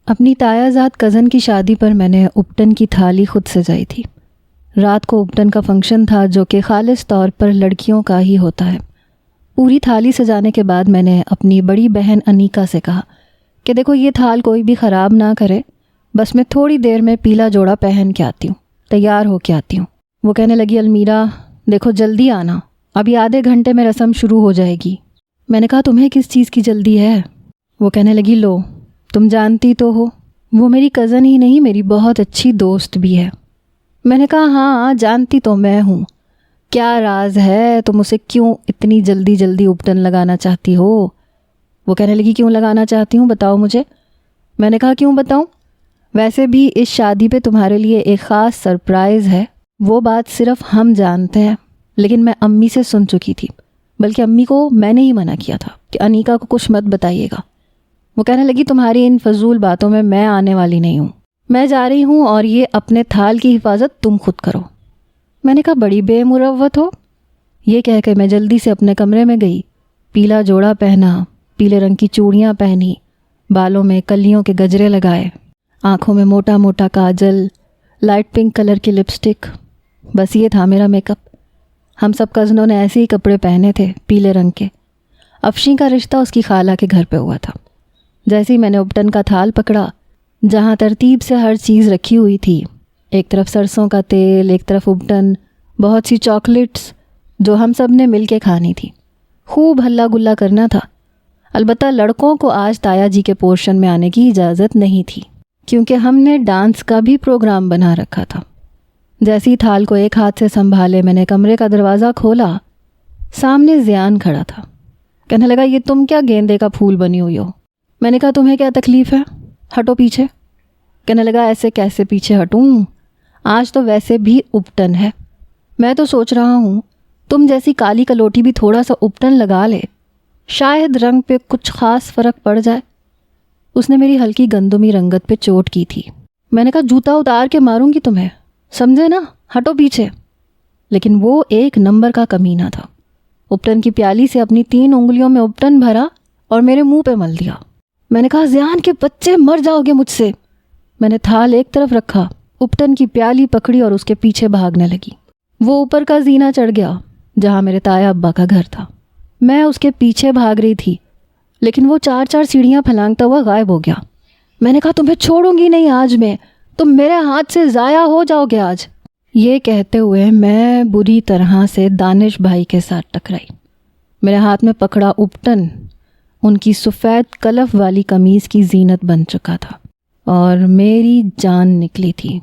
اپنی تایا زاد کزن کی شادی پر میں نے اپٹن کی تھالی خود سجائی تھی۔ رات کو اپٹن کا فنکشن تھا جو کہ خالص طور پر لڑکیوں کا ہی ہوتا ہے۔ پوری تھالی سجانے کے بعد میں نے اپنی بڑی بہن انیکا سے کہا کہ دیکھو یہ تھال کوئی بھی خراب نہ کرے، بس میں تھوڑی دیر میں پیلا جوڑا پہن کے آتی ہوں، تیار ہو کے آتی ہوں۔ وہ کہنے لگی المیرا دیکھو جلدی آنا، ابھی آدھے گھنٹے میں رسم شروع ہو جائے گی۔ میں نے کہا تمہیں کس چیز کی جلدی ہے؟ وہ کہنے لگی لو تم جانتی تو ہو وہ میری کزن ہی نہیں میری بہت اچھی دوست بھی ہے۔ میں نے کہا ہاں جانتی تو میں ہوں، کیا راز ہے تم اسے کیوں اتنی جلدی جلدی اپٹن لگانا چاہتی ہو؟ وہ کہنے لگی کیوں لگانا چاہتی ہوں بتاؤ مجھے۔ میں نے کہا کیوں بتاؤں، ویسے بھی اس شادی پہ تمہارے لیے ایک خاص سرپرائز ہے، وہ بات صرف ہم جانتے ہیں، لیکن میں امی سے سن چکی تھی، بلکہ امی کو میں نے ہی منع کیا تھا کہ انیکا کو کچھ مت بتائیے گا۔ وہ کہنے لگی تمہاری ان فضول باتوں میں آنے والی نہیں ہوں، میں جا رہی ہوں اور یہ اپنے تھال کی حفاظت تم خود کرو۔ میں نے کہا بڑی بے مروت ہو۔ یہ کہہ کے میں جلدی سے اپنے کمرے میں گئی، پیلا جوڑا پہنا، پیلے رنگ کی چوڑیاں پہنی، بالوں میں کلیوں کے گجرے لگائے، آنکھوں میں موٹا موٹا کاجل، لائٹ پنک کلر کی لپسٹک، بس یہ تھا میرا میک اپ۔ ہم سب کزنوں نے ایسے ہی کپڑے پہنے تھے پیلے رنگ کے۔ افشیں کا رشتہ اس کی خالہ کے گھر پہ ہوا تھا۔ جیسے ہی میں نے اپٹن کا تھال پکڑا، جہاں ترتیب سے ہر چیز رکھی ہوئی تھی، ایک طرف سرسوں کا تیل، ایک طرف اپٹن، بہت سی چاکلیٹس جو ہم سب نے مل کے کھانی تھی، خوب ہلا گلا کرنا تھا۔ البتہ لڑکوں کو آج تایا جی کے پورشن میں آنے کی اجازت نہیں تھی، کیونکہ ہم نے ڈانس کا بھی پروگرام بنا رکھا تھا۔ جیسی تھال کو ایک ہاتھ سے سنبھالے میں نے کمرے کا دروازہ کھولا، سامنے زیان کھڑا تھا۔ کہنے لگا یہ تم کیا گیندے کا پھول بنی ہوئی ہو؟ میں نے کہا تمہیں کیا تکلیف ہے، ہٹو پیچھے۔ کہنے لگا ایسے کیسے پیچھے ہٹوں، آج تو ویسے بھی اپٹن ہے، میں تو سوچ رہا ہوں تم جیسی کالی کلوٹی بھی تھوڑا سا اپٹن لگا لے، شاید رنگ پہ کچھ خاص فرق پڑ جائے۔ اس نے میری ہلکی گندمی رنگت پہ چوٹ کی تھی۔ میں نے کہا جوتا اتار کے ماروں گی تمہیں، سمجھے نا، ہٹو پیچھے۔ لیکن وہ ایک نمبر کا کمینہ تھا۔ اپٹن کی پیالی سے اپنی 3 انگلیوں میں اپٹن بھرا اور میرے منہ پہ مل دیا۔ میں نے کہا زیان کے بچے مر جاؤ گے مجھ سے۔ میں نے تھال ایک طرف رکھا، اپٹن کی پیالی پکڑی اور اس کے پیچھے بھاگنے لگی۔ وہ اوپر کا زینہ چڑھ گیا جہاں میرے تایا ابا کا گھر تھا۔ میں اس کے پیچھے بھاگ رہی تھی، لیکن وہ 4 سیڑھیاں پھلانگتا ہوا غائب ہو گیا۔ میں نے کہا تمہیں چھوڑوں گی نہیں آج میں، تم میرے ہاتھ سے ضائع ہو جاؤ گے آج۔ یہ کہتے ہوئے میں بری طرح سے دانش بھائی کے ساتھ ٹکرائی۔ میرے ہاتھ میں پکڑا اپٹن ان کی سفید کلف والی قمیض کی زینت بن چکا تھا اور میری جان نکلی تھی،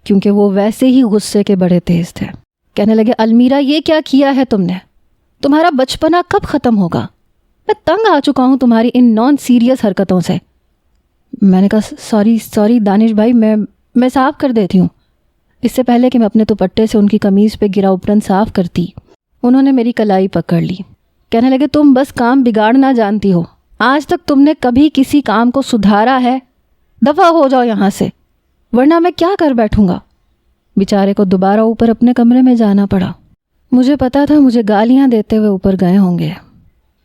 کیونکہ وہ ویسے ہی غصے کے بڑے تیز تھے۔ کہنے لگے المیرا یہ کیا کیا ہے تم نے، تمہارا بچپنا کب ختم ہوگا؟ میں تنگ آ چکا ہوں تمہاری ان نان سیریس حرکتوں سے۔ میں نے کہا سوری دانش بھائی، میں صاف کر دیتی ہوں۔ اس سے پہلے کہ میں اپنے دوپٹے سے ان کی قمیض پہ گرا اپٹن صاف کرتی، انہوں نے میری کلائی پکڑ لی۔ کہنے لگے تم بس کام بگاڑنا جانتی ہو، آج تک تم نے کبھی کسی کام کو سدھارا ہے؟ دفع ہو جاؤ یہاں سے، ورنہ میں کیا کر بیٹھوں گا۔ بیچارے کو دوبارہ اوپر اپنے کمرے میں جانا پڑا۔ مجھے پتا تھا مجھے گالیاں دیتے ہوئے اوپر گئے ہوں گے۔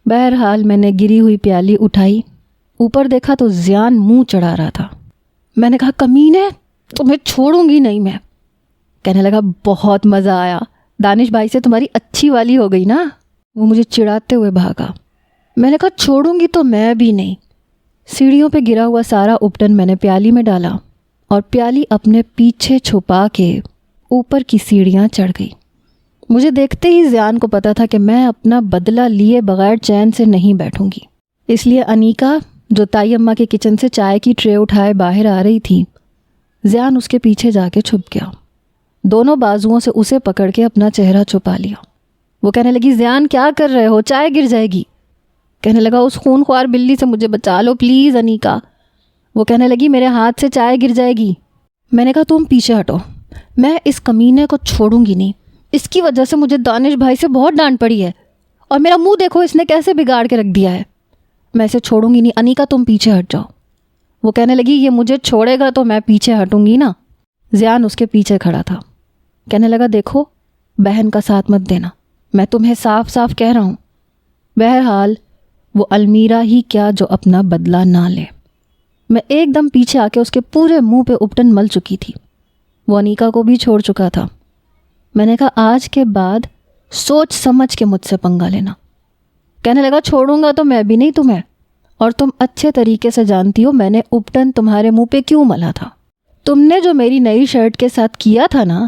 بہرحال میں نے گری ہوئی پیالی اٹھائی، اوپر دیکھا تو زیان منہ چڑھا رہا تھا۔ میں نے کہا کمینے، تمہیں چھوڑوں گی نہیں میں۔ کہنے لگا بہت مزہ آیا، دانش بھائی سے تمہاری اچھی والی ہو گئی نا۔ وہ مجھے چڑھاتے ہوئے بھاگا۔ میں نے کہا چھوڑوں گی تو میں بھی نہیں۔ سیڑھیوں پہ گرا ہوا سارا اپٹن میں نے پیالی میں ڈالا اور پیالی اپنے پیچھے چھپا کے اوپر کی سیڑھیاں چڑھ گئی۔ مجھے دیکھتے ہی زیان کو پتا تھا کہ میں اپنا بدلہ لیے بغیر چین سے نہیں بیٹھوں گی، اس لیے انیکا جو تائی اماں کے کچن سے چائے کی ٹرے اٹھائے باہر آ رہی تھی، زیان اس کے پیچھے جا کے چھپ گیا۔ دونوں بازوؤں سے اسے پکڑ کے اپنا چہرہ چھپا لیا۔ وہ کہنے لگی زیان کیا کر رہے ہو، چائے گر جائے گی۔ کہنے لگا اس خون خوار بلی سے مجھے بچا لو پلیز انیکا۔ وہ کہنے لگی میرے ہاتھ سے چائے گر جائے گی۔ میں نے کہا تم پیچھے ہٹو، میں اس کمینے کو چھوڑوں گی نہیں، اس کی وجہ سے مجھے دانش بھائی سے بہت ڈانٹ پڑی ہے، اور میرا منہ دیکھو اس نے کیسے بگاڑ کے رکھ دیا ہے۔ میں اسے چھوڑوں گی نہیں، انیکا تم پیچھے ہٹ جاؤ۔ وہ کہنے لگی یہ مجھے چھوڑے گا تو میں پیچھے ہٹوں گی نا۔ زیان اس کے پیچھے کھڑا تھا۔ کہنے لگا دیکھو بہن کا ساتھ مت دینا، میں تمہیں صاف صاف کہہ رہا ہوں۔ بہرحال وہ المیرا ہی کیا جو اپنا بدلہ نہ لے۔ میں ایک دم پیچھے آ کے اس کے پورے منہ پہ اپٹن مل چکی تھی. وہ انیکا کو بھی چھوڑ چکا تھا. میں نے کہا آج کے بعد سوچ سمجھ کے مجھ سے پنگا لینا. کہنے لگا چھوڑوں گا تو میں بھی نہیں تمہیں، اور تم اچھے طریقے سے جانتی ہو میں نے اپٹن تمہارے منہ پہ کیوں ملا تھا. تم نے جو میری نئی شرٹ کے ساتھ کیا تھا نا،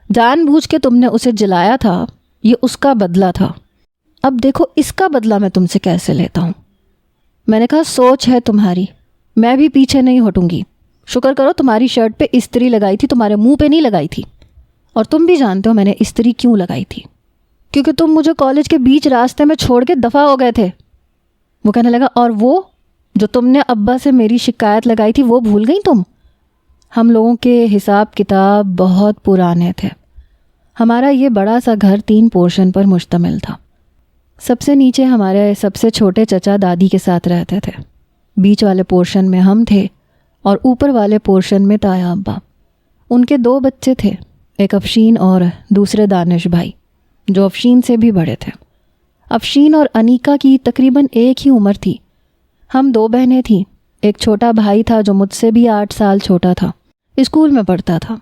جان بوجھ کے تم نے اسے جلایا تھا، یہ اس کا بدلہ تھا. اب دیکھو اس کا بدلہ میں تم سے کیسے لیتا ہوں. میں نے کہا سوچ ہے تمہاری، میں بھی پیچھے نہیں ہٹوں گی. شکر کرو تمہاری شرٹ پہ استری لگائی تھی، تمہارے منہ پہ نہیں لگائی تھی. اور تم بھی جانتے ہو میں نے استری کیوں لگائی تھی، کیونکہ تم مجھے کالج کے بیچ راستے میں چھوڑ کے دفع ہو گئے تھے. وہ کہنے لگا اور وہ جو تم نے ابا سے میری شکایت لگائی تھی وہ بھول گئی تم؟ ہم لوگوں کے حساب کتاب بہت پرانے تھے. ہمارا یہ بڑا سا گھر 3 پورشن پر مشتمل تھا. سب سے نیچے ہمارے سب سے چھوٹے چچا دادی کے ساتھ رہتے تھے. بیچ والے پورشن میں ہم تھے اور اوپر والے پورشن میں تایا ابا. ان کے 2 بچے تھے، ایک افشین اور دوسرے دانش بھائی، جو افشین سے بھی بڑے تھے. افشین اور انیکا کی تقریباً ایک ہی عمر تھی. ہم 2 بہنیں تھیں. ایک چھوٹا بھائی تھا جو مجھ سے بھی 8 سال چھوٹا تھا، اسکول میں پڑھتا تھا.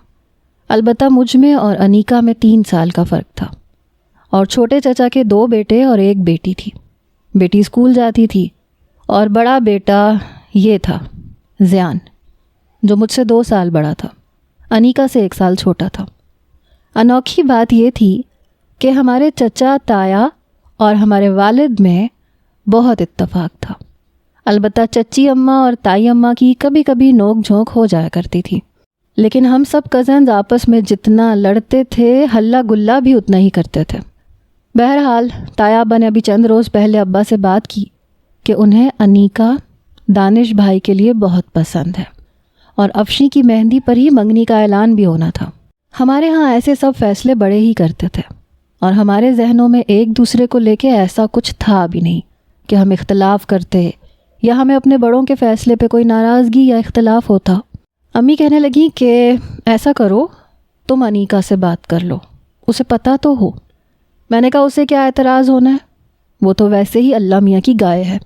البتہ مجھ میں اور انیکا میں 3 سال کا فرق تھا. اور چھوٹے چچا کے 2 بیٹے اور ایک بیٹی تھی. بیٹی اسکول جاتی تھی اور بڑا بیٹا یہ تھا زیان، جو مجھ سے 2 سال بڑا تھا، انیکا سے 1 سال چھوٹا تھا. انوکھی بات یہ تھی کہ ہمارے چچا تایا اور ہمارے والد میں بہت اتفاق تھا. البتہ چچی اماں اور تائی اماں کی کبھی کبھی نوک جھونک ہو جایا کرتی تھی، لیکن ہم سب کزنز آپس میں جتنا لڑتے تھے ہلا گلا بھی اتنا ہی کرتے تھے. بہرحال تایا ابا نے ابھی چند روز پہلے ابا سے بات کی کہ انہیں انیکا دانش بھائی کے لیے بہت پسند ہے اور افشی کی مہندی پر ہی منگنی کا اعلان بھی ہونا تھا. ہمارے ہاں ایسے سب فیصلے بڑے ہی کرتے تھے اور ہمارے ذہنوں میں ایک دوسرے کو لے کے ایسا کچھ تھا بھی نہیں کہ ہم اختلاف کرتے یا ہمیں اپنے بڑوں کے فیصلے پہ کوئی ناراضگی یا اختلاف ہوتا. امی کہنے لگیں کہ ایسا کرو تم انیکا سے بات کر لو، اسے پتہ تو ہو. میں نے کہا اسے کیا اعتراض ہونا ہے، وہ تو ویسے ہی اللہ میاں کی گائے ہے.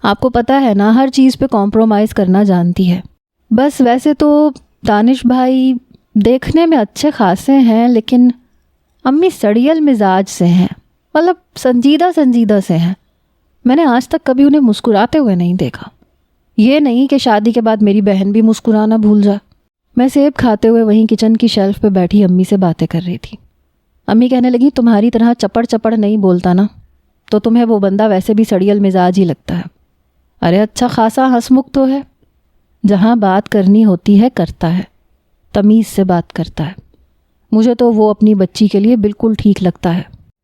آپ کو پتہ ہے نا ہر چیز پہ کمپرومائز کرنا جانتی ہے. بس ویسے تو دانش بھائی دیکھنے میں اچھے خاصے ہیں، لیکن امی سڑیل مزاج سے ہیں، مطلب سنجیدہ سے ہیں. میں نے آج تک کبھی انہیں مسکراتے ہوئے نہیں دیکھا. یہ نہیں کہ شادی کے بعد میری بہن بھی مسکرانا بھول جائے. میں سیب کھاتے ہوئے وہیں کچن کی شیلف پہ بیٹھی امی سے باتیں کر رہی تھی. امی کہنے لگی تمہاری طرح چپڑ نہیں بولتا نا تو تمہیں وہ بندہ ویسے بھی سڑیل مزاج ہی لگتا ہے. ارے اچھا خاصا ہنسمکھ تو ہے، جہاں بات کرنی ہوتی ہے کرتا ہے، تمیز سے بات کرتا ہے. مجھے تو وہ اپنی بچی کے لیے بالکل ٹھیک لگتا ہے،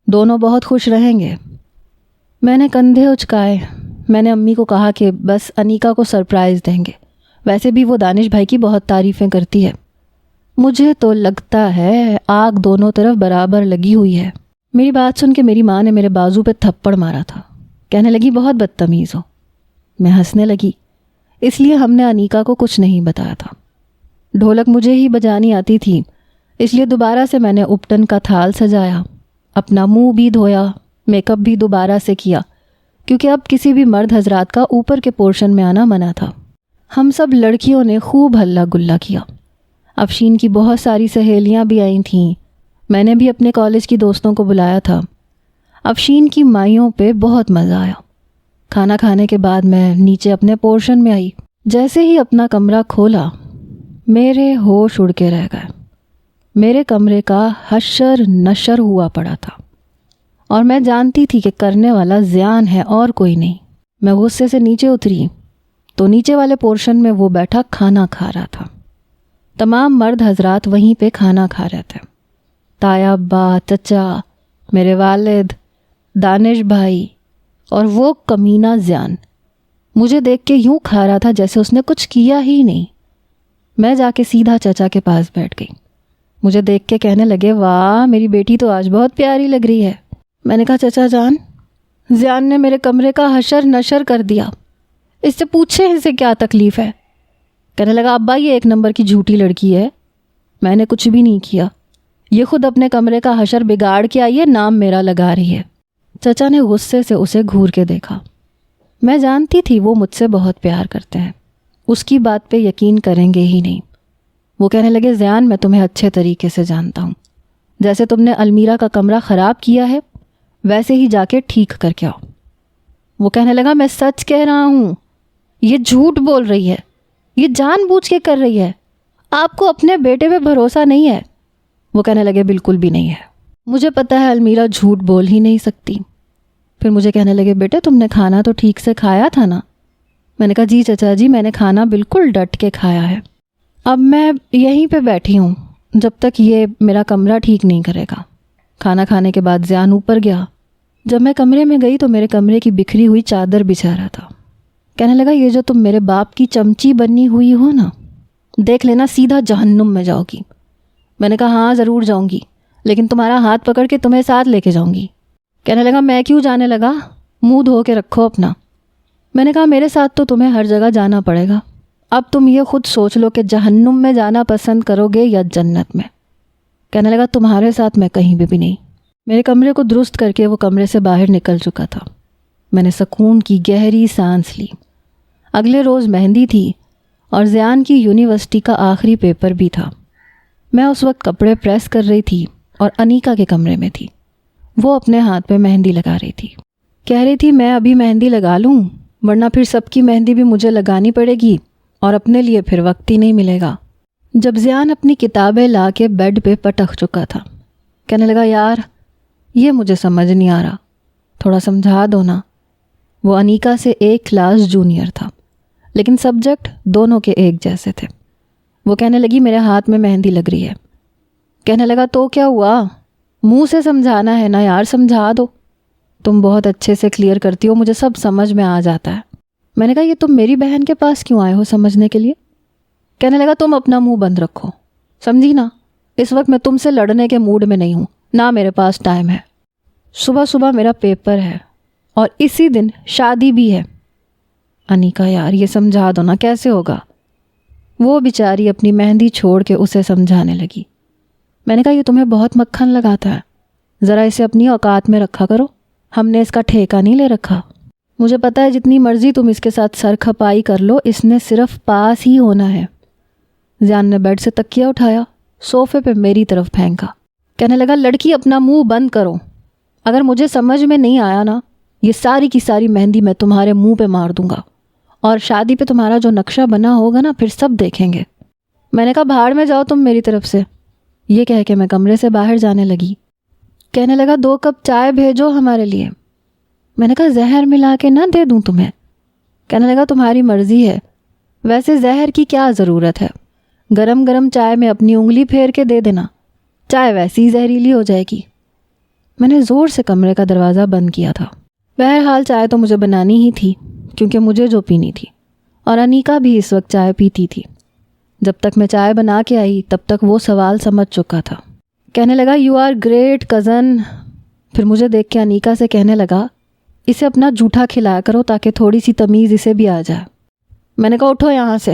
دونوں بہت خوش رہیں گے. میں نے کندھے اچکائے. میں نے امی کو کہا کہ بس انیکا کو سرپرائز دیں گے، ویسے بھی وہ دانش بھائی کی بہت تعریفیں کرتی ہے. مجھے تو لگتا ہے آگ دونوں طرف برابر لگی ہوئی ہے. میری بات سن کے میری ماں نے میرے بازو پہ تھپڑ مارا تھا. کہنے لگی بہت بدتمیز ہو. میں ہنسنے لگی. اس لیے ہم نے انیکا کو کچھ نہیں بتایا تھا. ڈھولک مجھے ہی بجانی آتی تھی، اس لیے دوبارہ سے میں نے اپٹن کا تھال سجایا، اپنا منہ بھی دھویا، میک اپ بھی دوبارہ سے کیا، کیونکہ اب کسی بھی مرد حضرات کا اوپر کے پورشن میں آنا منع تھا. ہم سب لڑکیوں نے خوب ہلا گلا کیا. افشین کی بہت ساری سہیلیاں بھی آئی تھیں. میں نے بھی اپنے کالج کی دوستوں کو بلایا تھا. افشین کی مائیوں پہ بہت مزہ آیا. کھانا کھانے کے بعد میں نیچے اپنے پورشن میں آئی. جیسے ہی اپنا کمرہ کھولا میرے ہوش اڑ کے رہ گئے. میرے کمرے کا حشر نشر ہوا پڑا تھا اور میں جانتی تھی کہ کرنے والا زیان ہے اور کوئی نہیں. میں غصے سے نیچے اتری تو نیچے والے پورشن میں وہ بیٹھا کھانا کھا رہا تھا. تمام مرد حضرات وہیں پہ کھانا کھا رہے تھے. تایا ابا، چچا، میرے والد، دانش بھائی اور وہ کمینہ زیان مجھے دیکھ کے یوں کھا رہا تھا جیسے اس نے کچھ کیا ہی نہیں. میں جا کے سیدھا چچا کے پاس بیٹھ گئی. مجھے دیکھ کے کہنے لگے واہ میری بیٹی تو آج بہت پیاری لگ رہی ہے. میں نے کہا چچا جان، زیان نے میرے کمرے کا حشر نشر کر دیا، اس سے پوچھے اسے کیا تکلیف ہے. کہنے لگا ابا یہ 1 نمبر کی جھوٹی لڑکی ہے، میں نے کچھ بھی نہیں کیا، یہ خود اپنے کمرے کا حشر بگاڑ کے آئی ہے، نام میرا لگا رہی ہے. چچا نے غصے سے اسے گھور کے دیکھا. میں جانتی تھی وہ مجھ سے بہت پیار کرتے ہیں، اس کی بات پہ یقین کریں گے ہی نہیں۔ وہ کہنے لگے زیان میں تمہیں اچھے طریقے سے جانتا ہوں، جیسے تم نے المیرا کا کمرہ خراب کیا ہے ویسے ہی جا کے ٹھیک کر کے آؤ۔ وہ کہنے لگا میں سچ کہہ رہا ہوں، یہ جھوٹ بول رہی ہے، یہ جان بوجھ کے کر رہی ہے، آپ کو اپنے بیٹے پہ بھروسہ نہیں ہے۔ وہ کہنے لگے بالکل بھی نہیں ہے، مجھے پتہ ہے المیرا جھوٹ بول ہی نہیں سکتی۔ پھر مجھے کہنے لگے بیٹے تم نے کھانا تو ٹھیک سے کھایا تھا نا؟ میں نے کہا جی چچا جی میں نے کھانا بالکل ڈٹ کے کھایا ہے، اب میں یہیں پہ بیٹھی ہوں جب تک یہ میرا کمرہ ٹھیک نہیں کرے گا۔ کھانا کھانے کے بعد زیان اوپر گیا، جب میں کمرے میں گئی تو میرے کمرے کی بکھری ہوئی چادر بچھا رہا تھا۔ کہنے لگا یہ جو تم میرے باپ کی چمچی بنی ہوئی ہو نا، دیکھ لینا سیدھا جہنم میں جاؤ گی۔ میں نے کہا ہاں ضرور جاؤں گی، لیکن تمہارا ہاتھ پکڑ کے تمہیں ساتھ لے کے جاؤں گی۔ کہنے لگا میں کیوں جانے لگا، منہ دھو کے رکھو اپنا۔ میں نے کہا میرے ساتھ تو تمہیں ہر جگہ جانا پڑے گا، اب تم یہ خود سوچ لو کہ جہنم میں جانا پسند کرو گے یا جنت میں۔ کہنے لگا تمہارے ساتھ میں کہیں بھی نہیں۔ میرے کمرے کو درست کر کے وہ کمرے سے باہر نکل چکا تھا۔ میں نے سکون کی گہری سانس لی۔ اگلے روز مہندی تھی اور زیان کی یونیورسٹی کا آخری پیپر بھی تھا۔ میں اس وقت کپڑے پریس کر رہی تھی اور انیکا کے کمرے میں تھی۔ وہ اپنے ہاتھ پہ مہندی لگا رہی تھی، کہہ رہی تھی میں ابھی مہندی لگا لوں ورنہ پھر سب کی مہندی بھی مجھے لگانی پڑے گی اور اپنے لیے پھر وقت ہی نہیں ملے گا۔ جب زیان اپنی کتابیں لا کے بیڈ پہ پٹک چکا تھا، کہنے لگا یار یہ مجھے سمجھ نہیں آ رہا، تھوڑا سمجھا دو نا۔ وہ انیکا سے 1 کلاس جونیئر تھا، لیکن سبجیکٹ دونوں کے ایک جیسے تھے۔ وہ کہنے لگی میرے ہاتھ میں مہندی لگ رہی ہے۔ کہنے لگا تو کیا ہوا، منہ سے سمجھانا ہے نا یار، سمجھا دو۔ تم بہت اچھے سے کلیئر کرتی ہو، مجھے سب سمجھ میں آ جاتا ہے۔ میں نے کہا یہ تم میری بہن کے پاس کیوں آئے ہو سمجھنے کے لیے؟ کہنے لگا تم اپنا منہ بند رکھو، سمجھی نا، اس وقت میں تم سے لڑنے کے موڈ میں نہیں ہوں، نہ میرے پاس ٹائم ہے۔ صبح صبح میرا پیپر ہے اور اسی دن شادی بھی ہے۔ انیکا یار یہ سمجھا دو نا، کیسے ہوگا؟ وہ بیچاری اپنی مہندی چھوڑ کے اسے سمجھانے لگی۔ میں نے کہا یہ تمہیں بہت مکھن لگاتا ہے، ذرا اسے اپنی اوقات میں رکھا کرو، ہم نے اس کا ٹھیکہ نہیں لے رکھا۔ مجھے پتہ ہے جتنی مرضی تم اس کے ساتھ سر کھپائی کر لو، اس نے صرف پاس ہی ہونا ہے۔ زیان نے بیڈ سے تکیہ اٹھایا، صوفے پہ میری طرف پھینکا، کہنے لگا لڑکی اپنا منہ بند کرو، اگر مجھے سمجھ میں نہیں آیا نا یہ ساری کی ساری مہندی میں تمہارے منہ پہ مار دوں گا، اور شادی پہ تمہارا جو نقشہ بنا ہوگا نا پھر سب دیکھیں گے۔ میں نے کہا بھاڑ میں جاؤ تم میری طرف سے۔ یہ کہہ کے میں کمرے سے باہر جانے لگی۔ کہنے لگا 2 کپ چائے بھیجو ہمارے لیے۔ میں نے کہا زہر ملا کے نہ دے دوں تمہیں؟ کہنے لگا تمہاری مرضی ہے، ویسے زہر کی کیا ضرورت ہے، گرم گرم چائے میں اپنی انگلی پھیر کے دے دینا، چائے ویسی ہی زہریلی ہو جائے گی۔ میں نے زور سے کمرے کا دروازہ بند کیا تھا۔ بہرحال چائے تو مجھے بنانی ہی تھی کیونکہ مجھے جو پینی تھی، اور انیکا بھی اس وقت چائے پیتی تھی۔ جب تک میں چائے بنا کے آئی تب تک وہ سوال سمجھ چکا تھا۔ کہنے لگا یو آر گریٹ کزن۔ پھر مجھے دیکھ کے انیکا سے کہنے لگا اسے اپنا جھوٹا کھلایا کرو تاکہ تھوڑی سی تمیز اسے بھی آ جائے۔ میں نے کہا اٹھو یہاں سے،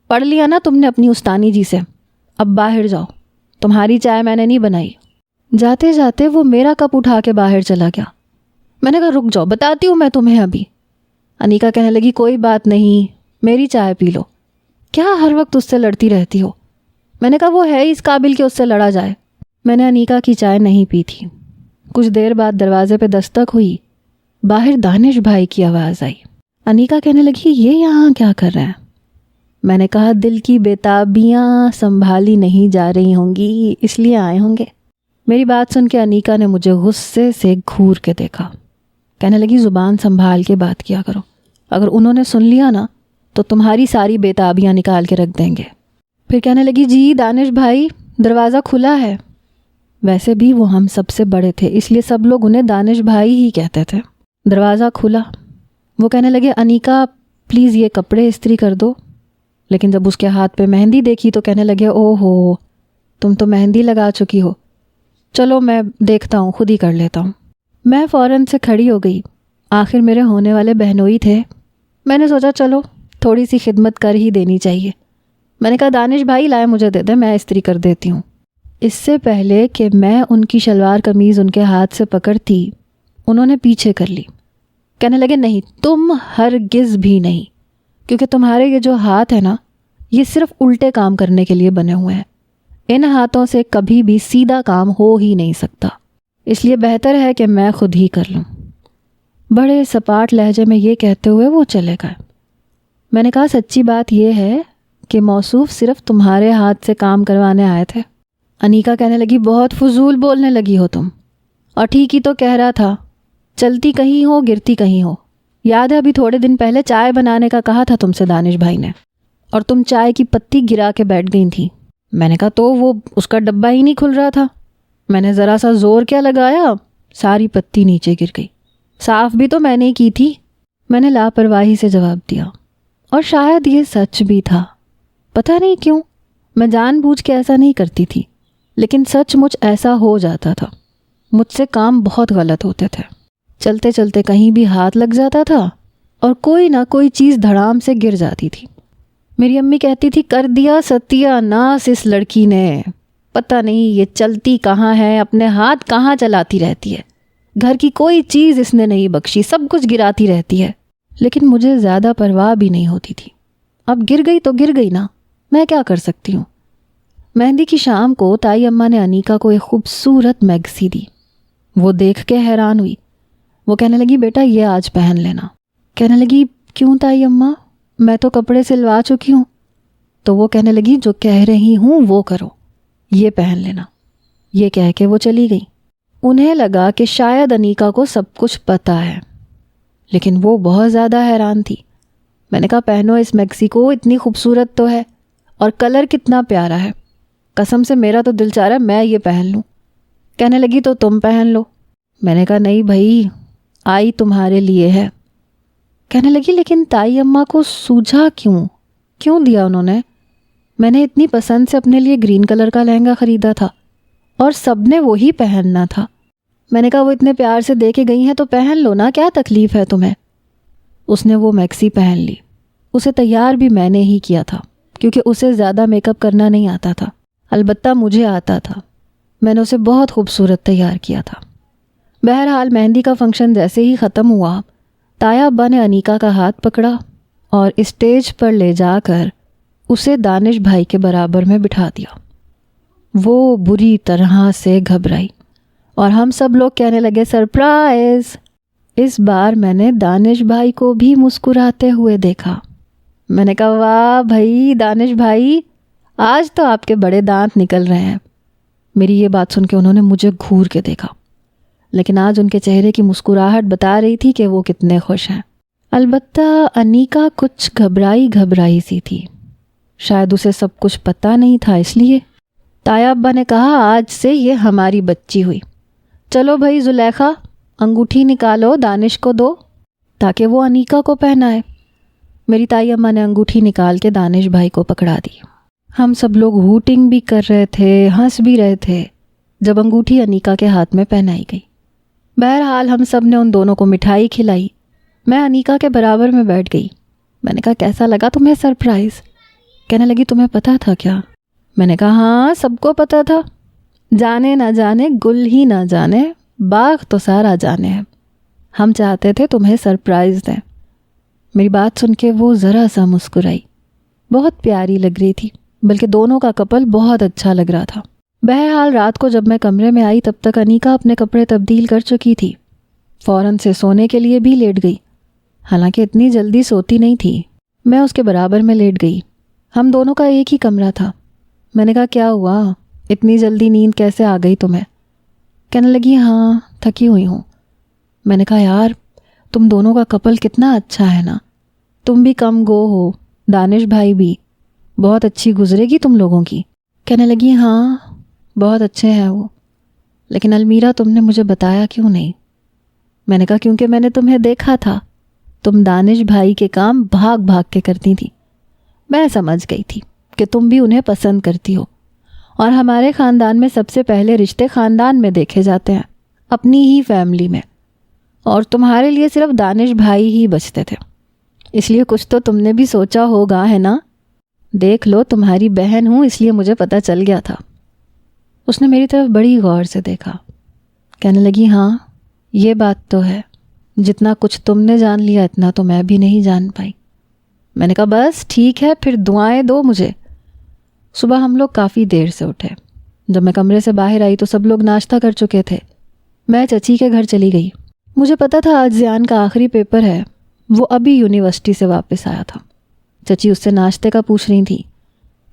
پڑھ لیا نا تم نے اپنی استانی جی سے، اب باہر جاؤ، تمہاری چائے میں نے نہیں بنائی۔ جاتے جاتے وہ میرا کپ اٹھا کے باہر چلا گیا۔ میں نے کہا رک جاؤ، بتاتی ہوں میں تمہیں ابھی۔ انیکا کہنے لگی کوئی بات نہیں، میری چائے پی لو، کیا ہر وقت اس سے لڑتی رہتی ہو؟ میں نے کہا وہ ہے اس قابل کہ اس سے لڑا جائے۔ میں نے انیکا کی چائے نہیں پی تھی۔ کچھ دیر بعد دروازے پہ دستک ہوئی، باہر دانش بھائی کی آواز آئی۔ انیکا کہنے لگی یہ یہاں کیا کر رہے ہیں؟ میں نے کہا دل کی بےتابیاں سنبھالی نہیں جا رہی ہوں گی اس لیے آئے ہوں گے۔ میری بات سن کے انیکا نے مجھے غصے سے گھور کے دیکھا، کہنے لگی زبان سنبھال کے بات کیا کرو، اگر انہوں نے سن لیا نا تو تمہاری ساری بےتابیاں نکال کے رکھ دیں گے۔ پھر کہنے لگی جی دانش بھائی دروازہ کھلا ہے۔ ویسے بھی وہ ہم سب سے بڑے تھے اس لیے سب لوگ انہیں دانش بھائی ہی کہتے تھے۔ دروازہ کھلا، وہ کہنے لگے انیکا پلیز یہ کپڑے استری کر دو، لیکن جب اس کے ہاتھ پہ مہندی دیکھی تو کہنے لگے او ہو تم تو مہندی لگا چکی ہو، چلو میں دیکھتا ہوں، خود ہی کر لیتا ہوں۔ میں فوراً سے کھڑی ہو گئی، آخر میرے ہونے والے بہنوئی تھے، میں نے سوچا چلو تھوڑی سی خدمت کر ہی دینی چاہیے۔ میں نے کہا دانش بھائی لائے مجھے دے دیں، میں استری کر دیتی ہوں۔ اس سے پہلے کہ میں ان کی شلوار قمیض ان کے ہاتھ سے پکڑتی انہوں نے پیچھے کر لی، کہنے لگے نہیں تم ہرگز بھی نہیں، کیونکہ تمہارے یہ جو ہاتھ ہے نا، یہ صرف الٹے کام کرنے کے لیے بنے ہوئے ہیں. ان ہاتھوں سے کبھی بھی سیدھا کام ہو ہی نہیں سکتا، اس لیے بہتر ہے کہ میں خود ہی کر لوں. بڑے سپاٹ لہجے میں یہ کہتے ہوئے وہ چلے گئے. میں نے کہا سچی بات یہ ہے کہ موصوف صرف تمہارے ہاتھ سے کام کروانے آئے تھے. انیکا کہنے لگی بہت فضول بولنے لگی ہو تم، اور ٹھیک ہی تو کہہ رہا تھا، چلتی کہیں ہو گرتی کہیں ہو. یاد ہے ابھی تھوڑے دن پہلے چائے بنانے کا کہا تھا تم سے دانش بھائی نے، اور تم چائے کی پتی گرا کے بیٹھ گئی تھیں. میں نے کہا تو وہ اس کا ڈبہ ہی نہیں کھل رہا تھا. میں نے ذرا سا زور کیا لگایا، ساری پتی نیچے گر گئی. صاف بھی تو میں نے کی تھی. میں نے لاپرواہی سے جواب دیا، اور شاید یہ سچ بھی تھا. پتہ نہیں کیوں میں جان بوجھ کے ایسا نہیں کرتی تھی، لیکن سچ مچ ایسا ہو جاتا تھا. مجھ سے کام بہت غلط ہوتے تھے. چلتے چلتے کہیں بھی ہاتھ لگ جاتا تھا اور کوئی نہ کوئی چیز دھڑام سے گر جاتی تھی. میری امی کہتی تھی کر دیا ستیہ ناس اس لڑکی نے، پتہ نہیں یہ چلتی کہاں ہے، اپنے ہاتھ کہاں چلاتی رہتی ہے، گھر کی کوئی چیز اس نے نہیں بخشی، سب کچھ گراتی رہتی ہے. لیکن مجھے زیادہ پرواہ بھی نہیں ہوتی تھی. اب گر گئی تو گر گئی نا، میں کیا کر سکتی ہوں. مہندی کی شام کو تائی اماں نے انیکا کو ایک خوبصورت میگزی دی. وہ دیکھ کے حیران ہوئی. وہ کہنے لگی بیٹا یہ آج پہن لینا. کہنے لگی کیوں تائی اماں، میں تو کپڑے سلوا چکی ہوں. تو وہ کہنے لگی جو کہہ رہی ہوں وہ کرو، یہ پہن لینا. یہ کہہ کے وہ چلی گئی. انہیں لگا کہ شاید انیکا کو سب کچھ پتہ ہے، لیکن وہ بہت زیادہ حیران تھی. میں نے کہا پہنو اس میکسی کو، اتنی خوبصورت تو ہے اور کلر کتنا پیارا ہے، قسم سے میرا تو دل چاہ رہا ہے میں یہ پہن لوں. کہنے لگی تو تم پہن لو. میں نے کہا نہیں بھائی، آئی تمہارے لیے ہے. کہنے لگی لیکن تائی اماں کو سوجھا کیوں دیا انہوں نے؟ میں نے اتنی پسند سے اپنے لیے گرین کلر کا لہنگا خریدا تھا اور سب نے وہی پہننا تھا. میں نے کہا وہ اتنے پیار سے دے کے گئی ہیں تو پہن لو نا، کیا تکلیف ہے تمہیں. اس نے وہ میکسی پہن لی. اسے تیار بھی میں نے ہی کیا تھا کیونکہ اسے زیادہ میک اپ کرنا نہیں آتا تھا، البتہ مجھے آتا تھا. میں نے اسے بہت خوبصورت تیار کیا تھا. بہرحال مہندی کا فنکشن جیسے ہی ختم ہوا، تایا ابا نے انیکا کا ہاتھ پکڑا اور اسٹیج پر لے جا کر اسے دانش بھائی کے برابر میں بٹھا دیا. وہ بری طرح سے گھبرائی اور ہم سب لوگ کہنے لگے سرپرائز. اس بار میں نے دانش بھائی کو بھی مسکراتے ہوئے دیکھا. میں نے کہا واہ بھائی دانش بھائی، آج تو آپ کے بڑے دانت نکل رہے ہیں. میری یہ بات سن کے انہوں نے مجھے گھور کے دیکھا، لیکن آج ان کے چہرے کی مسکراہٹ بتا رہی تھی کہ وہ کتنے خوش ہیں. البتہ انیکا کچھ گھبرائی سی تھی. شاید اسے سب کچھ پتہ نہیں تھا، اس لیے تایا ابا نے کہا آج سے یہ ہماری بچی ہوئی. چلو بھائی زلیخا، انگوٹھی نکالو دانش کو دو تاکہ وہ انیکا کو پہنائے. میری تائی اماں نے انگوٹھی نکال کے دانش بھائی کو پکڑا دی. ہم سب لوگ ہوٹنگ بھی کر رہے تھے، ہنس بھی رہے تھے جب انگوٹھی انیکا کے ہاتھ میں پہنائی گئی. بہرحال ہم سب نے ان دونوں کو مٹھائی کھلائی. میں انیکا کے برابر میں بیٹھ گئی. میں نے کہا کیسا لگا تمہیں سرپرائز؟ کہنے لگی تمہیں پتہ تھا کیا؟ میں نے کہا ہاں سب کو پتہ تھا، جانے نہ جانے گل ہی نہ جانے باغ تو سارا جانے ہے. ہم چاہتے تھے تمہیں سرپرائز دیں. میری بات سن کے وہ ذرا سا مسکرائی. بہت پیاری لگ رہی تھی، بلکہ دونوں کا کپل بہت اچھا لگ رہا تھا. بہرحال رات کو جب میں کمرے میں آئی تب تک انیکا اپنے کپڑے تبدیل کر چکی تھی. فوراً سے سونے کے لیے بھی لیٹ گئی. حالانکہ اتنی جلدی سوتی نہیں تھی. میں اس کے برابر میں لیٹ گئی. ہم دونوں کا ایک ہی کمرہ تھا. میں نے کہا کیا ہوا، اتنی جلدی نیند کیسے آ گئی تمہیں؟ کہنے لگی ہاں تھکی ہوئی ہوں. میں نے کہا یار تم دونوں کا کپل کتنا اچھا ہے نا، تم بھی کم گو ہو، دانش بھائی بھی، بہت اچھی گزرے گی تم لوگوں کی. کہنے لگی ہاں بہت اچھے ہیں وہ، لیکن المیرا تم نے مجھے بتایا کیوں نہیں؟ میں نے کہا کیونکہ میں نے تمہیں دیکھا تھا، تم دانش بھائی کے کام بھاگ بھاگ کے کرتی تھی. میں سمجھ گئی تھی کہ تم بھی انہیں پسند کرتی ہو، اور ہمارے خاندان میں سب سے پہلے رشتے خاندان میں دیکھے جاتے ہیں، اپنی ہی فیملی میں، اور تمہارے لیے صرف دانش بھائی ہی بچتے تھے. اس لیے کچھ تو تم نے بھی سوچا ہوگا ہے نا؟ دیکھ لو تمہاری بہن ہوں اس لیے مجھے پتہ چل گیا تھا. اس نے میری طرف بڑی غور سے دیکھا. کہنے لگی ہاں یہ بات تو ہے، جتنا کچھ تم نے جان لیا اتنا تو میں بھی نہیں جان پائی. میں نے کہا بس ٹھیک ہے، پھر دعائیں دو مجھے۔ صبح ہم لوگ کافی دیر سے اٹھے۔ جب میں کمرے سے باہر آئی تو سب لوگ ناشتہ کر چکے تھے۔ میں چچی کے گھر چلی گئی۔ مجھے پتا تھا آج زیان کا آخری پیپر ہے، وہ ابھی یونیورسٹی سے واپس آیا تھا۔ چچی اس سے ناشتے کا پوچھ رہی تھی۔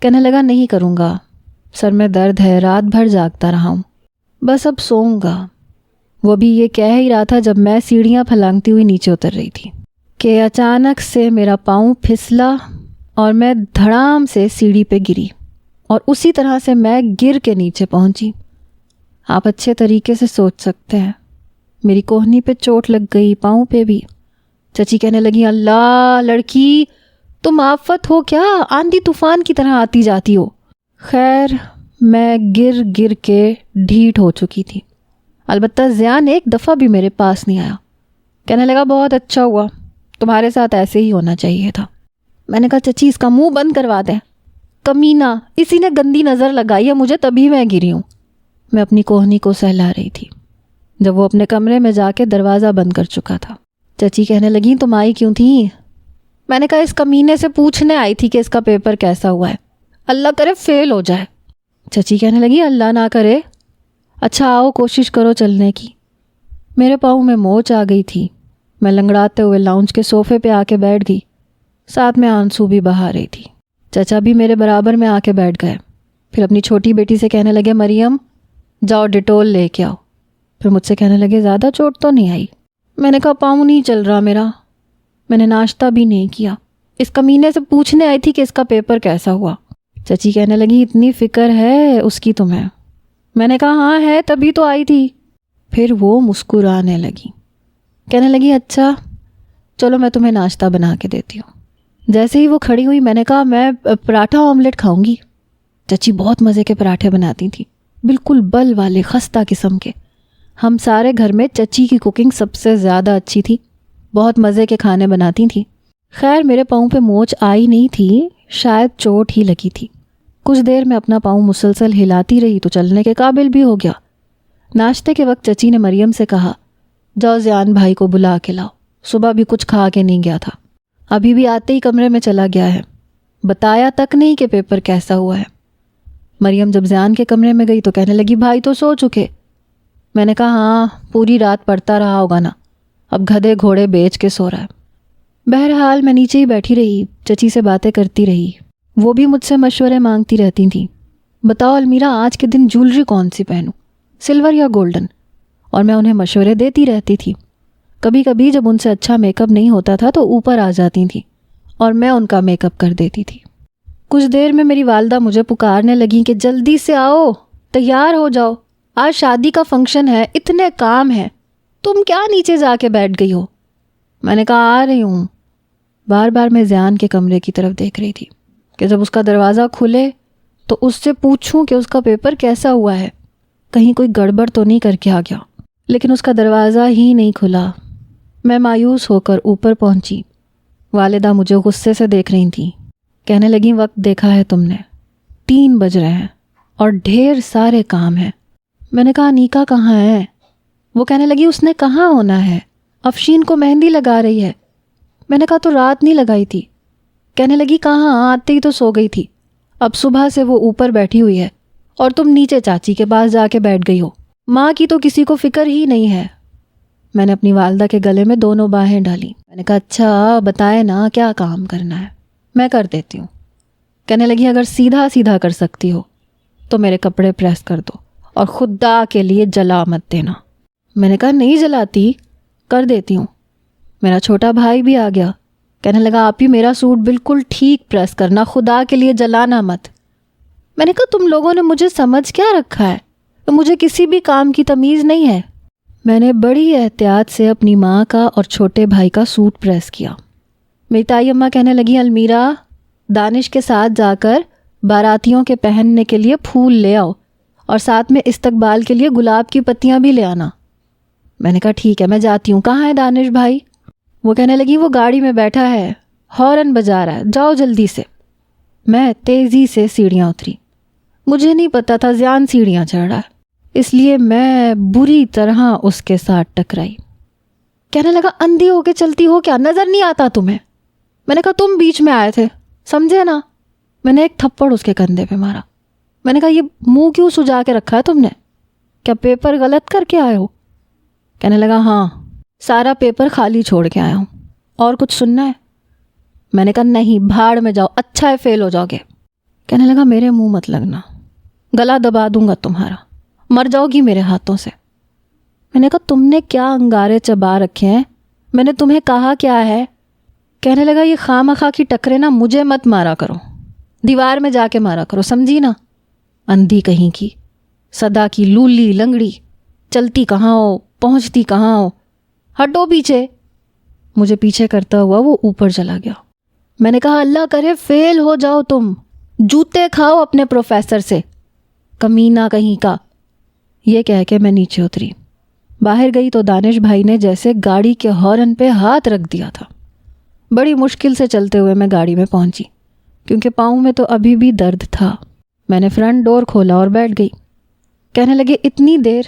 کہنے لگا نہیں کروں گا، سر میں درد ہے، رات بھر جاگتا رہا ہوں، بس اب سوؤں گا۔ وہ بھی یہ کہہ ہی رہا تھا جب میں سیڑھیاں پھلانگتی ہوئی نیچے اتر رہی تھی کہ اچانک سے میرا پاؤں پھسلا اور میں دھڑام سے سیڑھی پہ گری، اور اسی طرح سے میں گر کے نیچے پہنچی۔ آپ اچھے طریقے سے سوچ سکتے ہیں، میری کوہنی پہ چوٹ لگ گئی، پاؤں پہ بھی۔ چچی کہنے لگی اللہ لڑکی، تم آفت ہو کیا؟ آندھی طوفان کی طرح آتی جاتی ہو۔ خیر میں گر گر کے ڈھیٹ ہو چکی تھی۔ البتہ زیان ایک دفعہ بھی میرے پاس نہیں آیا۔ کہنے لگا بہت اچھا ہوا، تمہارے ساتھ ایسے ہی ہونا چاہیے تھا۔ میں نے کہا چچی اس کا منہ بند کروا دیں، کمینہ، اسی نے گندی نظر لگائی ہے مجھے، تبھی میں گری ہوں۔ میں اپنی کوہنی کو سہلا رہی تھی جب وہ اپنے کمرے میں جا کے دروازہ بند کر چکا تھا۔ چچی کہنے لگیں تم آئی کیوں تھی؟ میں نے کہا اس کمینے سے پوچھنے آئی تھی کہ اس کا پیپر کیسا ہوا ہے، اللہ کرے فیل ہو جائے۔ چچی کہنے لگی اللہ نہ کرے، اچھا آؤ کوشش کرو چلنے کی۔ میرے پاؤں میں موچ آ گئی تھی۔ میں لنگڑاتے ہوئے لاؤنج کے صوفے پہ آ کے بیٹھ گئی، ساتھ میں آنسو بھی بہا رہی تھی۔ چچا بھی میرے برابر میں آ کے بیٹھ گئے۔ پھر اپنی چھوٹی بیٹی سے کہنے لگے مریم جاؤ ڈیٹول لے کے آؤ۔ پھر مجھ سے کہنے لگے زیادہ چوٹ تو نہیں آئی؟ میں نے کہا پاؤں نہیں چل رہا میرا، میں نے ناشتہ بھی نہیں کیا، اس کمینے سے پوچھنے آئی تھی کہ اس کا پیپر کیسا ہوا۔ چچی کہنے لگی اتنی فکر ہے اس کی تمہیں؟ میں نے کہا ہاں ہے، تبھی تو آئی تھی۔ پھر وہ مسکرانے لگی، کہنے لگی اچھا چلو میں تمہیں ناشتہ بنا کے دیتی ہوں۔ جیسے ہی وہ کھڑی ہوئی میں نے کہا میں پراٹھا آملیٹ کھاؤں گی۔ چچی بہت مزے کے پراٹھے بناتی تھی، بالکل بل والے خستہ قسم کے۔ ہم سارے گھر میں چچی کی کوکنگ سب سے زیادہ اچھی تھی، بہت مزے کے کھانے بناتی تھیں۔ خیر میرے پاؤں پہ موچ آئی نہیں تھی، شاید چوٹ ہی لگی تھی۔ کچھ دیر میں اپنا پاؤں مسلسل ہلاتی رہی تو چلنے کے قابل بھی ہو گیا۔ ناشتے کے وقت چچی نے مریم سے کہا جاؤ زیان بھائی کو بلا کے لاؤ، صبح بھی کچھ کھا کے نہیں گیا تھا، ابھی بھی آتے ہی کمرے میں چلا گیا ہے، بتایا تک نہیں کہ پیپر کیسا ہوا ہے۔ مریم جب زیان کے کمرے میں گئی تو کہنے لگی بھائی تو سو چکے۔ میں نے کہا ہاں پوری رات پڑھتا رہا ہوگا نا، اب گدھے گھوڑے بیچ کے سو رہا ہے۔ بہرحال میں نیچے ہی بیٹھی رہی، چچی سے باتیں کرتی رہی، وہ بھی مجھ سے مشورے مانگتی رہتی تھیں۔ بتاؤ المیرا آج کے دن جولری کون سی پہنوں، سلور یا گولڈن؟ اور میں انہیں مشورے دیتی رہتی تھی۔ کبھی کبھی جب ان سے اچھا میک اپ نہیں ہوتا تھا تو اوپر آ جاتی تھیں اور میں ان کا میک اپ کر دیتی تھی۔ کچھ دیر میں میری والدہ مجھے پکارنے لگیں کہ جلدی سے آؤ، تیار ہو جاؤ، آج شادی کا فنکشن ہے، اتنے کام ہیں، تم کیا نیچے جا کے بیٹھ گئی ہو؟ میں نے کہا آ رہی ہوں۔ بار بار میں زیان کے کمرے کی طرف دیکھ رہی تھی کہ جب اس کا دروازہ کھلے تو اس سے پوچھوں کہ اس کا پیپر کیسا ہوا ہے، کہیں کوئی گڑبڑ تو نہیں کر کے آ گیا۔ لیکن اس کا دروازہ ہی نہیں کھلا۔ میں مایوس ہو کر اوپر پہنچی۔ والدہ مجھے غصے سے دیکھ رہی تھیں، کہنے لگیں وقت دیکھا ہے تم نے، 3 بج رہے ہیں اور ڈھیر سارے کام ہیں۔ میں نے کہا نیکا کہاں ہے؟ وہ کہنے لگی اس نے کہاں ہونا ہے، افشین کو مہندی لگا رہی ہے۔ میں نے کہا تو رات نہیں لگائی تھی؟ کہنے لگی کہاں، آتے ہی تو سو گئی تھی، اب صبح سے وہ اوپر بیٹھی ہوئی ہے اور تم نیچے چاچی کے پاس جا کے بیٹھ گئی ہو، ماں کی تو کسی کو فکر ہی نہیں ہے۔ میں نے اپنی والدہ کے گلے میں دونوں باہیں ڈالی۔ میں نے کہا اچھا بتائے نا کیا کام کرنا ہے، میں کر دیتی ہوں۔ کہنے لگی اگر سیدھا سیدھا کر سکتی ہو تو میرے کپڑے پریس کر دو اور خدا کے لیے جلا مت دینا۔ میں نے کہا نہیں جلاتی، کر دیتی ہوں۔ میرا چھوٹا بھائی بھی آ گیا، کہنے لگا آپ ہی میرا سوٹ بالکل ٹھیک پریس کرنا، خدا کے لیے جلانا مت۔ میں نے کہا تم لوگوں نے مجھے سمجھ کیا رکھا ہے، تو مجھے کسی بھی کام کی تمیز نہیں ہے۔ میں نے بڑی احتیاط سے اپنی ماں کا اور چھوٹے بھائی کا سوٹ پریس کیا۔ میری تائی اماں کہنے لگی المیرا دانش کے ساتھ جا کر باراتیوں کے پہننے کے لیے پھول لے آؤ اور ساتھ میں استقبال کے لیے گلاب کی پتیاں بھی لے آنا۔ میں نے کہا ٹھیک ہے میں جاتی ہوں، کہاں ہے دانش بھائی؟ وہ کہنے لگی وہ گاڑی میں بیٹھا ہے، ہارن بجا رہا ہے، جاؤ جلدی سے۔ میں تیزی سے سیڑھیاں اتری۔ مجھے نہیں پتا تھا زیان سیڑھیاں چڑھ رہا ہے، اس لیے میں بری طرح اس کے ساتھ ٹکرائی۔ کہنے لگا اندھی ہو کے چلتی ہو کیا، نظر نہیں آتا تمہیں؟ میں نے کہا تم بیچ میں آئے تھے، سمجھے نا؟ میں نے ایک تھپڑ اس کے کندھے پہ مارا۔ میں نے کہا یہ منہ کیوں سجا کے رکھا ہے تم نے؟ کیا پیپر غلط کر کے آئے ہو؟ کہنے لگا ہاں، سارا پیپر خالی چھوڑ کے آیا ہوں، اور کچھ سننا ہے؟ میں نے کہا نہیں، بھاڑ میں جاؤ، اچھا ہے فیل ہو جاؤ گے۔ کہنے لگا میرے منہ مت لگنا، گلا دبا دوں گا تمہارا، مر جاؤ گی میرے ہاتھوں سے۔ میں نے کہا تم نے کیا انگارے چبا رکھے ہیں، میں نے تمہیں کہا کیا ہے؟ کہنے لگا یہ خواہ مخواہ کی ٹکرے نا مجھے مت مارا کرو، دیوار میں جا کے مارا کرو، سمجھی نا؟ اندھی کہیں کی، صدا کی لولی لنگڑی، چلتی کہاں ہو، پہنچتی کہاں ہو، ہٹو پیچھے۔ مجھے پیچھے کرتا ہوا وہ اوپر چلا گیا۔ میں نے کہا اللہ کرے فیل ہو جاؤ تم، جوتے کھاؤ اپنے پروفیسر سے، کمینہ کہیں کا۔ یہ کہہ کے میں نیچے اتری۔ باہر گئی تو دانش بھائی نے جیسے گاڑی کے ہارن پہ ہاتھ رکھ دیا تھا۔ بڑی مشکل سے چلتے ہوئے میں گاڑی میں پہنچی، کیونکہ پاؤں میں تو ابھی بھی درد تھا۔ میں نے فرنٹ ڈور کھولا اور بیٹھ گئی۔ کہنے لگے اتنی دیر؟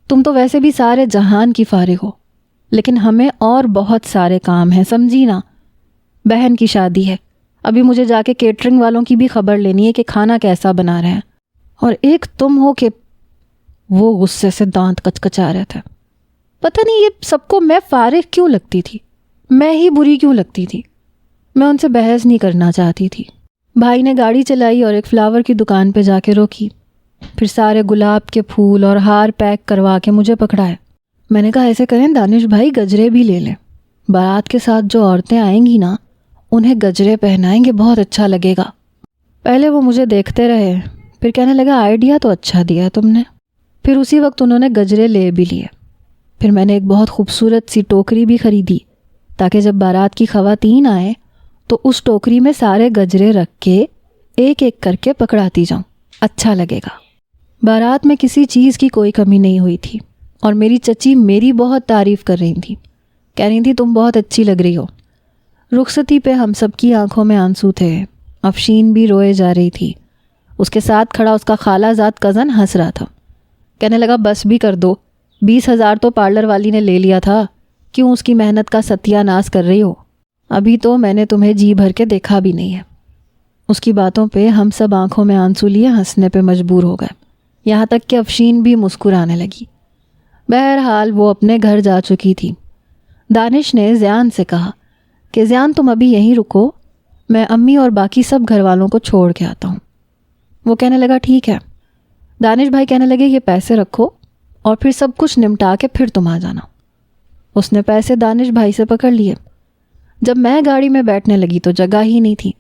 تم تو ویسے بھی سارے جہان کی فارغ ہو، لیکن ہمیں اور بہت سارے کام ہیں، سمجھی نا؟ بہن کی شادی ہے، ابھی مجھے جا کے کیٹرنگ والوں کی بھی خبر لینی ہے کہ کھانا کیسا بنا رہے ہیں، اور ایک تم ہو کہ… وہ غصے سے دانت کچکچا رہے تھے۔ پتہ نہیں یہ سب کو میں فارغ کیوں لگتی تھی، میں ہی بری کیوں لگتی تھی۔ میں ان سے بحث نہیں کرنا چاہتی تھی۔ بھائی نے گاڑی چلائی اور ایک فلاور کی دکان پہ جا کے روکی، پھر سارے گلاب کے پھول اور ہار پیک کروا کے مجھے پکڑائے۔ میں نے کہا ایسے کریں دانش بھائی، گجرے بھی لے لیں، بارات کے ساتھ جو عورتیں آئیں گی نا انہیں گجرے پہنائیں گے، بہت اچھا لگے گا۔ پہلے وہ مجھے دیکھتے رہے، پھر کہنے لگا آئیڈیا تو اچھا دیا ہے تم نے۔ پھر اسی وقت انہوں نے گجرے لے بھی لیے۔ پھر میں نے ایک بہت خوبصورت سی ٹوکری بھی خریدی تاکہ جب بارات کی خواتین آئیں تو اس ٹوکری میں سارے گجرے رکھ کے ایک ایک کر کے پکڑاتی جاؤں، اچھا لگے گا۔ بارات میں کسی چیز کی کوئی کمی نہیں ہوئی تھی، اور میری چچی میری بہت تعریف کر رہی تھی، کہہ رہی تھی تم بہت اچھی لگ رہی ہو۔ رخصتی پہ ہم سب کی آنکھوں میں آنسو تھے، افشین بھی روئے جا رہی تھی، اس کے ساتھ کھڑا اس کا خالہ زاد کزن ہنس رہا تھا۔ کہنے لگا بس بھی کر دو، 20,000 تو پارلر والی نے لے لیا تھا، کیوں اس کی محنت کا ستیہ ناش کر رہی ہو؟ ابھی تو میں نے تمہیں جی بھر کے دیکھا بھی نہیں ہے۔ اس کی باتوں پہ ہم سب آنکھوں میں آنسو لیے ہنسنے پہ مجبور ہو گئے، یہاں تک کہ افشین بھی مسکرانے لگی۔ بہرحال وہ اپنے گھر جا چکی تھی۔ دانش نے زیان سے کہا کہ زیان تم ابھی یہیں رکو، میں امی اور باقی سب گھر والوں کو چھوڑ کے آتا ہوں۔ وہ کہنے لگا ٹھیک ہے۔ دانش بھائی کہنے لگے یہ پیسے رکھو اور پھر سب کچھ نمٹا کے پھر تم آ جانا۔ اس نے پیسے دانش بھائی سے پکڑ لیے۔ جب میں گاڑی میں بیٹھنے لگی تو جگہ ہی نہیں تھی۔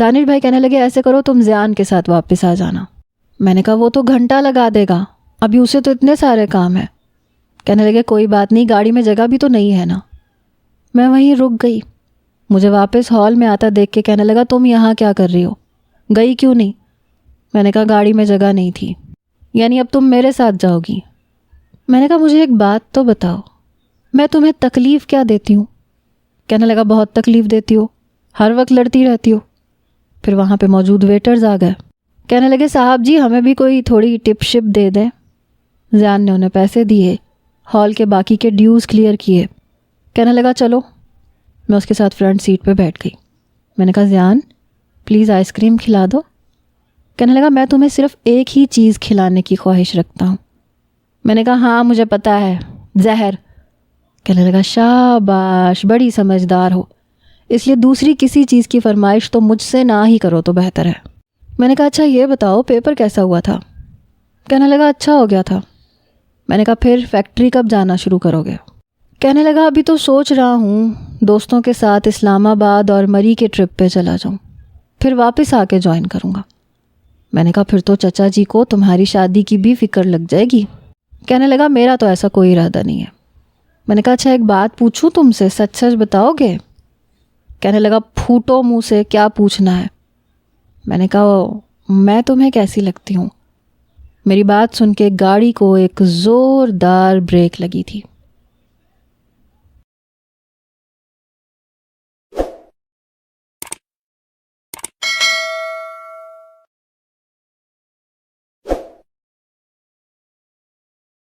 دانش بھائی کہنے لگے ایسے کرو تم زیان کے ساتھ واپس آ جانا۔ میں نے کہا وہ تو گھنٹہ لگا دے گا، ابھی اسے تو اتنے سارے کام ہیں۔ کہنے لگے کوئی بات نہیں، گاڑی میں جگہ بھی تو نہیں ہے نا۔ میں وہیں رک گئی۔ مجھے واپس ہال میں آتا دیکھ کے کہنے لگا تم یہاں کیا کر رہی ہو، گئی کیوں نہیں؟ میں نے کہا گاڑی میں جگہ نہیں تھی۔ یعنی اب تم میرے ساتھ جاؤ گی؟ میں نے کہا مجھے ایک بات تو بتاؤ، میں تمہیں تکلیف کیا دیتی ہوں؟ کہنے لگا بہت تکلیف دیتی ہو، ہر وقت لڑتی رہتی ہو۔ پھر وہاں پہ موجود ویٹرز آ گئے، کہنے لگے صاحب جی ہمیں بھی کوئی تھوڑی ٹپ شپ دے دیں۔ زیان نے انہیں پیسے دیے، ہال کے باقی کے ڈیوز کلیئر کیے۔ کہنے لگا چلو۔ میں اس کے ساتھ فرنٹ سیٹ پہ بیٹھ گئی۔ میں نے کہا زیان پلیز آئس کریم کھلا دو۔ کہنے لگا میں تمہیں صرف ایک ہی چیز کھلانے کی خواہش رکھتا ہوں۔ میں نے کہا ہاں مجھے پتہ ہے، زہر۔ کہنے لگا شاباش، بڑی سمجھدار ہو، اس لیے دوسری کسی چیز کی فرمائش تو مجھ سے نہ ہی کرو تو بہتر ہے۔ میں نے کہا اچھا یہ بتاؤ پیپر کیسا ہوا تھا؟ کہنے لگا اچھا ہو گیا تھا۔ میں نے کہا پھر فیکٹری کب جانا شروع کرو گے؟ کہنے لگا ابھی تو سوچ رہا ہوں دوستوں کے ساتھ اسلام آباد اور مری کے ٹرپ پہ چلا جاؤں، پھر واپس آ کے جوائن کروں گا۔ میں نے کہا پھر تو چچا جی کو تمہاری شادی کی بھی فکر لگ جائے گی۔ کہنے لگا میرا تو ایسا کوئی ارادہ نہیں ہے۔ میں نے کہا اچھا ایک بات پوچھوں تم سے، سچ سچ بتاؤ گے؟ کہنے لگا پھوٹو منہ سے، کیا پوچھنا ہے؟ میں نے کہا میں تمہیں کیسی لگتی ہوں؟ میری بات سن کے گاڑی کو ایک زوردار بریک لگی تھی۔